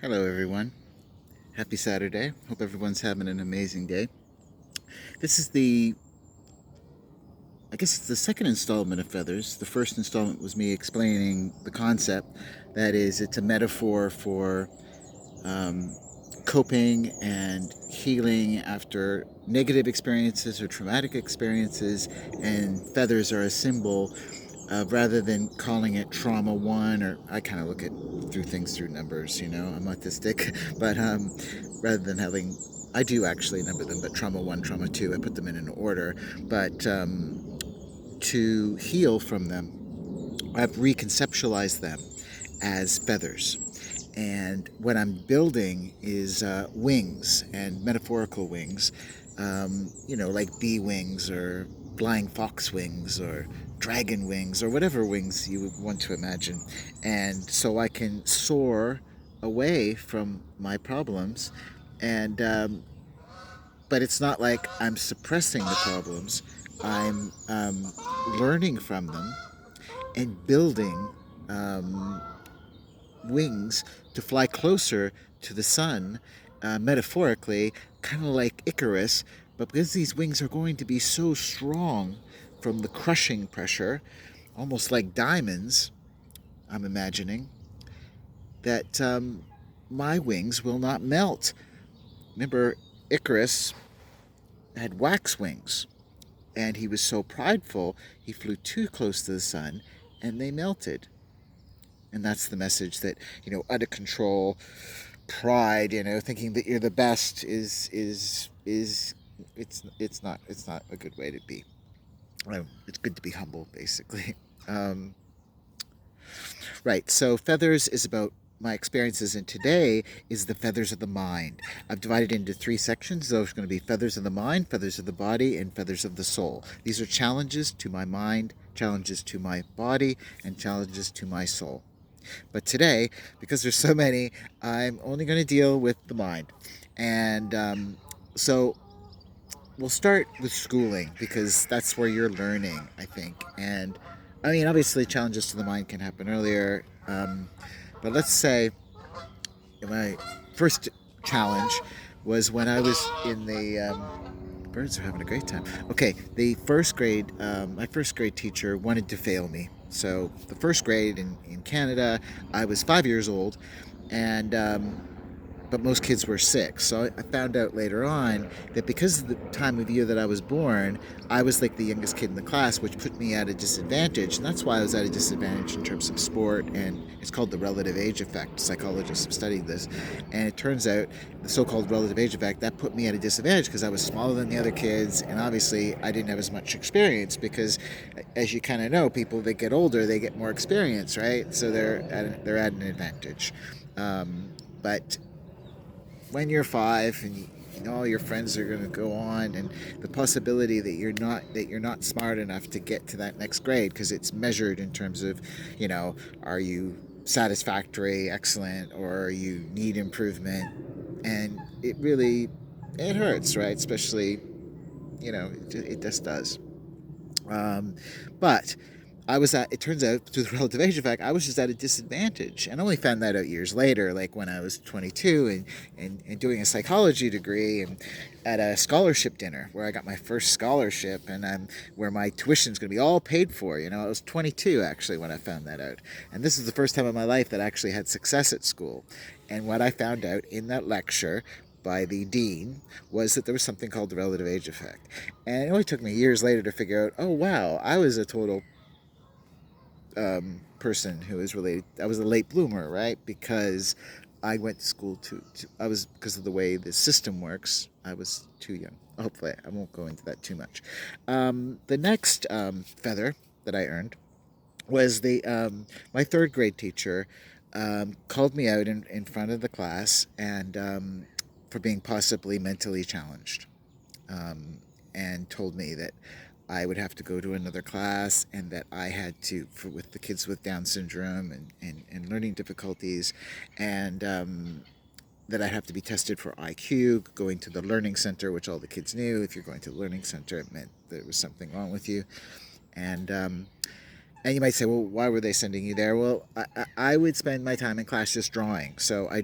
Hello, everyone. Happy Saturday. Hope everyone's having an amazing day. This is I guess it's the second installment of Feathers. The first installment was me explaining the concept. That is, it's a metaphor for um, coping and healing after negative experiences or traumatic experiences, and feathers are a symbol rather than calling it trauma one, or I kind of look at through things through numbers. I'm autistic, but rather than having, I do actually number them, but trauma one, trauma two, I put them in an order. But to heal from them, I've reconceptualized them as feathers. And what I'm building is wings and metaphorical wings, like bee wings or flying fox wings or dragon wings or whatever wings you would want to imagine. And so I can soar away from my problems. And but it's not like I'm suppressing the problems. I'm learning from them and building um, wings to fly closer to the sun, metaphorically, kind of like Icarus. But because these wings are going to be so strong from the crushing pressure, almost like diamonds, I'm imagining, that my wings will not melt. Remember, Icarus had wax wings, and he was so prideful, he flew too close to the sun, and they melted. And that's the message that, out of control, pride, thinking that you're the best is it's not a good way to be. It's good to be humble, basically. Um, right. So feathers is about my experiences, and today is the feathers of the mind. I've divided into three sections. Those are going to be feathers of the mind, feathers of the body, and feathers of the soul. These are challenges to my mind, challenges to my body, and challenges to my soul. But today, because there's so many, I'm only going to deal with the mind. And so we'll start with schooling because that's where you're learning, I think. And I mean, obviously, challenges to the mind can happen earlier. But let's say my first challenge was when I was in the birds are having a great time. Okay, the first grade, my first grade teacher wanted to fail me. So the first grade in Canada, I was 5 years old, and but most kids were 6. So I found out later on that because of the time of year that I was born, I was like the youngest kid in the class, which put me at a disadvantage. And that's why I was at a disadvantage in terms of sport. And it's called the relative age effect. Psychologists have studied this. And it turns out the so called relative age effect, that put me at a disadvantage because I was smaller than the other kids. And obviously, I didn't have as much experience because, as you kind of know, people that get older, they get more experience, right? So they're at an advantage. But when you're 5 and all your friends are going to go on, and the possibility that you're not smart enough to get to that next grade because it's measured in terms of, are you satisfactory, excellent, or you need improvement, and it hurts, right? Especially, it just does. um, but it turns out, through the relative age effect, I was just at a disadvantage. And I only found that out years later, like when I was 22 and doing a psychology degree and at a scholarship dinner where I got my first scholarship and where my tuition is going to be all paid for. I was 22 actually when I found that out. And this is the first time in my life that I actually had success at school. And what I found out in that lecture by the dean was that there was something called the relative age effect. And it only took me years later to figure out, oh, wow, I was a total person who is related. I was a late bloomer, right? Because I went to school I was, because of the way the system works, I was too young. Hopefully, I won't go into that too much. The next feather that I earned was my third grade teacher called me out in front of the class and for being possibly mentally challenged, um, and told me that I would have to go to another class and that I had to, with the kids with Down syndrome and learning difficulties, and that I'd have to be tested for IQ, going to the learning center, which all the kids knew. If you're going to the learning center, it meant there was something wrong with you. And And you might say, well, why were they sending you there? Well, I would spend my time in class just drawing. So I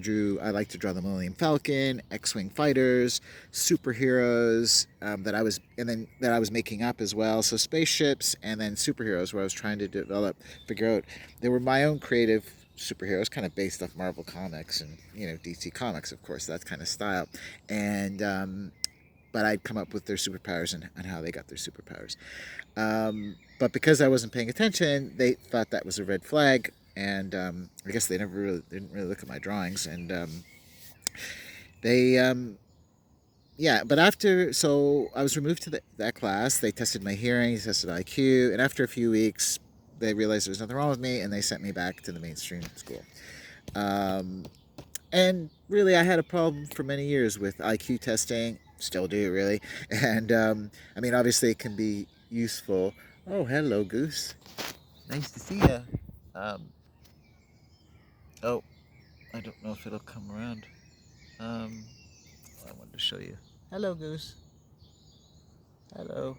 like to draw the Millennium Falcon, X-Wing fighters, superheroes that I was making up as well. So spaceships and then superheroes where I was trying to figure out. They were my own creative superheroes, kind of based off Marvel Comics and, DC Comics, of course, that kind of style. And, but I'd come up with their superpowers and how they got their superpowers. But because I wasn't paying attention, they thought that was a red flag, and I guess they didn't really look at my drawings, and they yeah. But so I was removed to that class. They tested my hearing, they tested IQ, and after a few weeks, they realized there was nothing wrong with me, and they sent me back to the mainstream school. Um, and really, I had a problem for many years with IQ testing. Still do, really. And I mean, obviously, it can be useful. Oh, hello, Goose. Nice to see you. Um, oh, I don't know if it'll come around. Um, I wanted to show you. Hello, Goose. Hello.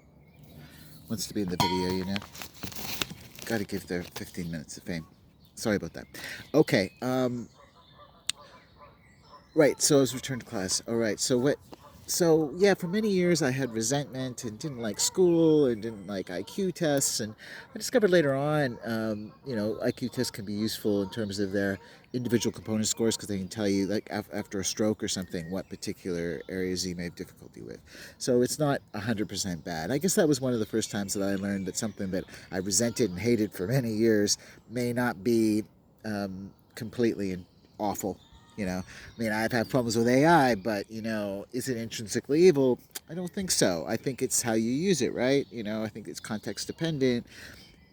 Wants to be in the video, Got to give their 15 minutes of fame. Sorry about that. Okay. Right. So I was returned to class. All right. So yeah, for many years I had resentment and didn't like school and didn't like IQ tests. And I discovered later on, IQ tests can be useful in terms of their individual component scores because they can tell you, like after a stroke or something, what particular areas you may have difficulty with. So it's not 100% bad. I guess that was one of the first times that I learned that something that I resented and hated for many years may not be completely awful. I mean, I've had problems with AI, but is it intrinsically evil? I don't think so. I think it's how you use it, right? I think it's context dependent,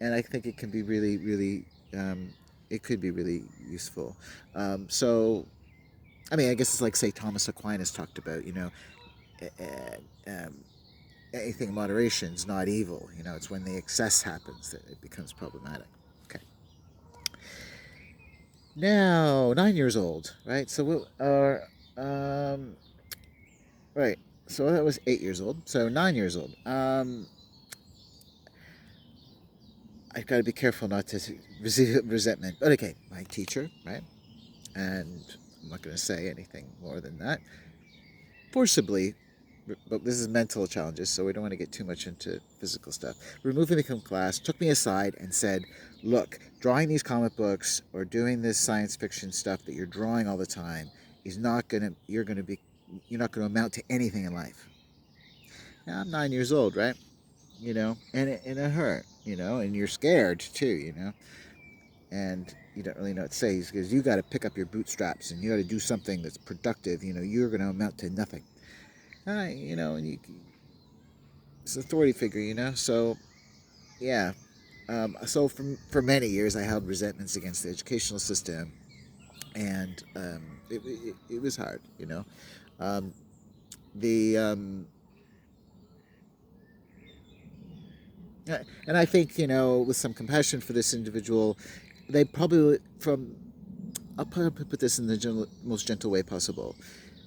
and I think it can be really, really, it could be really useful. So, I mean, I guess it's like, say, Thomas Aquinas talked about, anything in moderation is not evil. It's when the excess happens that it becomes problematic. Okay. Now, 9 years old, right? So right. So that was 8 years old. So 9 years old. I've got to be careful not to receive resentment. But okay, my teacher, right? And I'm not going to say anything more than that. Forcibly, but this is mental challenges, so we don't want to get too much into physical stuff. Removing me from class, took me aside and said, "Look, drawing these comic books or doing this science fiction stuff that you're drawing all the time is not gonna. You're not gonna amount to anything in life." Now I'm 9 years old, right? And it hurt, and you're scared too, and you don't really know what to say because you got to pick up your bootstraps and you got to do something that's productive. You're going to amount to nothing. And it's an authority figure, So, yeah. So for many years, I held resentments against the educational system, and it was hard, Um, the and I think with some compassion for this individual, they probably from I'll put this in the most gentle way possible.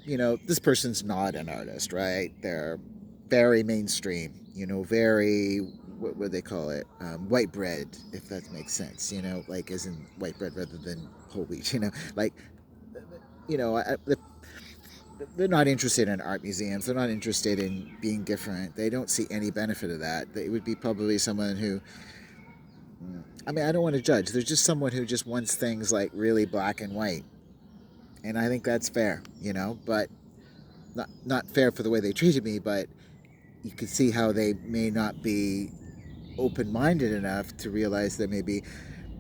This person's not an artist, right? They're very mainstream. Very what they call it, white bread, if that makes sense. Like as in white bread rather than whole wheat. Like they're not interested in art museums. They're not interested in being different. They don't see any benefit of that. They would be probably someone who, I mean, I don't want to judge. There's just someone who just wants things like really black and white, and I think that's fair, But not fair for the way they treated me. But you could see how they may not be open-minded enough to realize there may be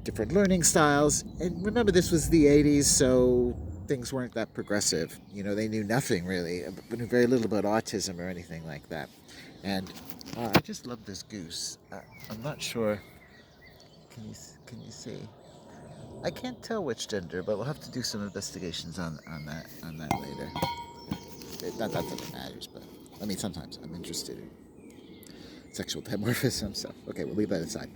different learning styles. And remember, this was the '80s, so things weren't that progressive. They knew nothing really, knew very little about autism or anything like that. And I just love this goose. I'm not sure. Can you see? I can't tell which gender, but we'll have to do some investigations on that later. Not that it matters, but I mean sometimes I'm interested in sexual dimorphism. So okay, we'll leave that aside.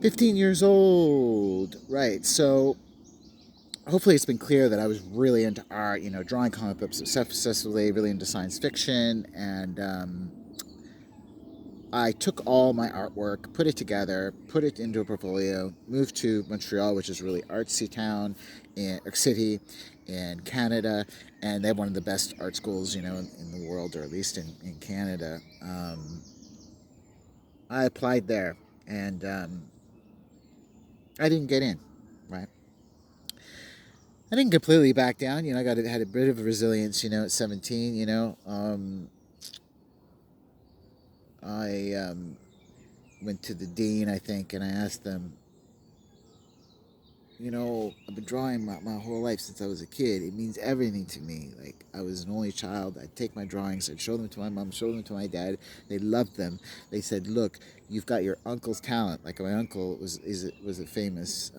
15 years old, right? So hopefully it's been clear that I was really into art, drawing comic books obsessively, really into science fiction, and I took all my artwork, put it together, put it into a portfolio, moved to Montreal, which is a really artsy town in or city in Canada, and they have one of the best art schools, in the world, or at least in Canada. I applied there, and I didn't get in, right? I didn't completely back down. I had a bit of resilience. At 17. I went to the dean, I think, and I asked them, I've been drawing my whole life since I was a kid. It means everything to me. Like, I was an only child. I'd take my drawings, I'd show them to my mom, show them to my dad. They loved them. They said, "Look, you've got your uncle's talent." Like, my uncle was a famous.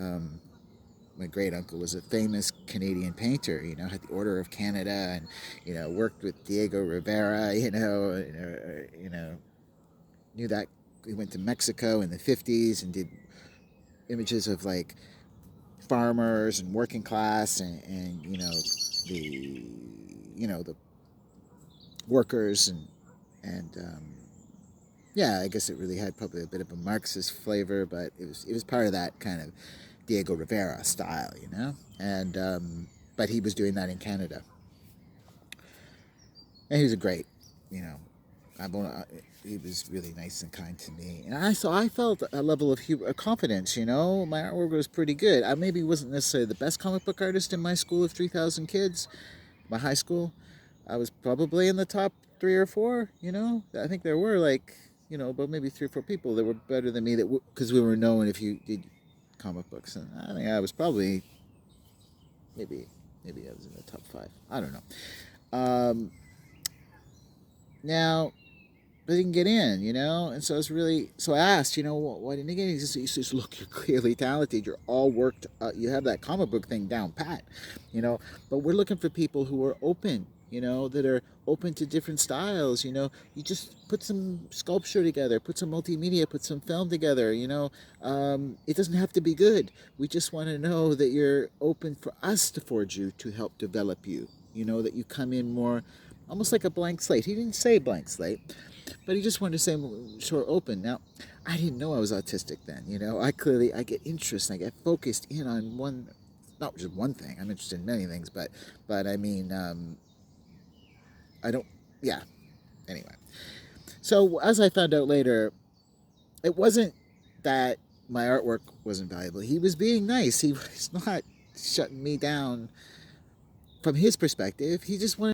My great uncle was a famous Canadian painter. Had the Order of Canada, and worked with Diego Rivera. Knew that he went to Mexico in the 50s and did images of, like, farmers and working class, and the workers, and yeah, I guess it really had probably a bit of a Marxist flavor, but it was part of that kind of Diego Rivera style, and but he was doing that in Canada, and he was a great, you know he was really nice and kind to me, and I felt a level of confidence. My artwork was pretty good. I maybe wasn't necessarily the best comic book artist in my school of 3,000 kids, my high school. I was probably in the top three or four. I think there were, like, about maybe three or four people that were better than me, because we were known if you did comic books, and I think I was probably maybe I was in the top five. I don't know. Now, but I didn't get in, and so I asked, why didn't you get in? He says, "Look, you're clearly talented. You're all worked. You have that comic book thing down pat, but we're looking for people who are open, that are open to different styles. You just put some sculpture together, put some multimedia, put some film together. It doesn't have to be good. We just want to know that you're open for us to forge you, to help develop you. That you come in more." Almost like a blank slate. He didn't say blank slate, but he just wanted to say sure open. Now, I didn't know I was autistic then. I get interest, and I get focused in on one, not just one thing. I'm interested in many things, but I mean, I don't. Yeah. Anyway, so as I found out later, it wasn't that my artwork wasn't valuable. He was being nice. He was not shutting me down from his perspective. He just wanted